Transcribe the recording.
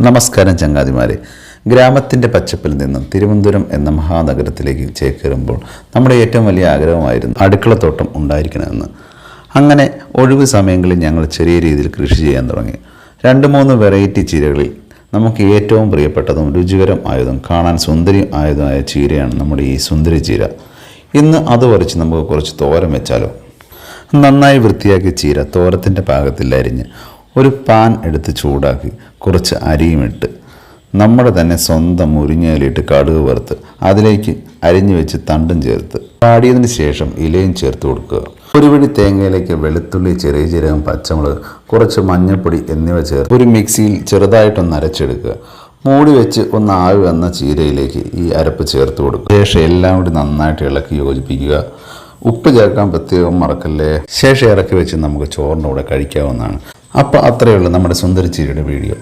നമസ്കാരം ചങ്ങാതിമാരെ. ഗ്രാമത്തിൻ്റെ പച്ചപ്പിൽ നിന്നും തിരുവനന്തപുരം എന്ന മഹാനഗരത്തിലേക്ക് ചേക്കേറുമ്പോൾ നമ്മുടെ ഏറ്റവും വലിയ ആഗ്രഹമായിരുന്നു അടുക്കളത്തോട്ടം ഉണ്ടായിരിക്കണമെന്ന്. അങ്ങനെ ഒഴിവ് സമയങ്ങളിൽ ഞങ്ങൾ ചെറിയ രീതിയിൽ കൃഷി ചെയ്യാൻ തുടങ്ങി. 2-3 വെറൈറ്റി ചീരകളിൽ നമുക്ക് ഏറ്റവും പ്രിയപ്പെട്ടതും രുചികരം ആയതും കാണാൻ സുന്ദരി ആയതുമായ ചീരയാണ് നമ്മുടെ ഈ സുന്ദരി ചീര. ഇന്ന് അത് വരച്ച് നമുക്ക് കുറച്ച് തോരൻ വെച്ചാലോ? നന്നായി വൃത്തിയാക്കിയ ചീര തോരത്തിൻ്റെ പാകത്തിൽ അരിഞ്ഞ് ഒരു പാൻ എടുത്ത് ചൂടാക്കി കുറച്ച് അരിയുമിട്ട് നമ്മുടെ തന്നെ സ്വന്തം മുരിങ്ങയിലിട്ട് കടുക് വറുത്ത് അതിലേക്ക് അരിഞ്ഞു വെച്ച് തണ്ടും ചേർത്ത് പാടിയതിന് ശേഷം ഇലയും ചേർത്ത് കൊടുക്കുക. ഒരു പിടി തേങ്ങയിലേക്ക് വെളുത്തുള്ളി, ചെറിയ ജീരകം, പച്ചമുളക്, കുറച്ച് മഞ്ഞൾപ്പൊടി എന്നിവ ചേർത്ത് ഒരു മിക്സിയിൽ ചെറുതായിട്ടൊന്ന് അരച്ചെടുക്കുക. മൂടി വെച്ച് ഒന്ന് ആവി വന്ന ചീരയിലേക്ക് ഈ അരപ്പ് ചേർത്ത് കൊടുക്കുക. ശേഷം എല്ലാം കൂടി നന്നായിട്ട് ഇളക്കി യോജിപ്പിക്കുക. ഉപ്പ് ചേർക്കാൻ പ്രത്യേകം മറക്കല്ലേ. ശേഷം ഇറക്കി വെച്ച് നമുക്ക് ചോറിൻ്റെ കൂടെ കഴിക്കാവുന്നതാണ്. അപ്പോൾ അത്രയേ ഉള്ളൂ നമ്മുടെ സുന്ദരി ചീരയുടെ വീഡിയോ.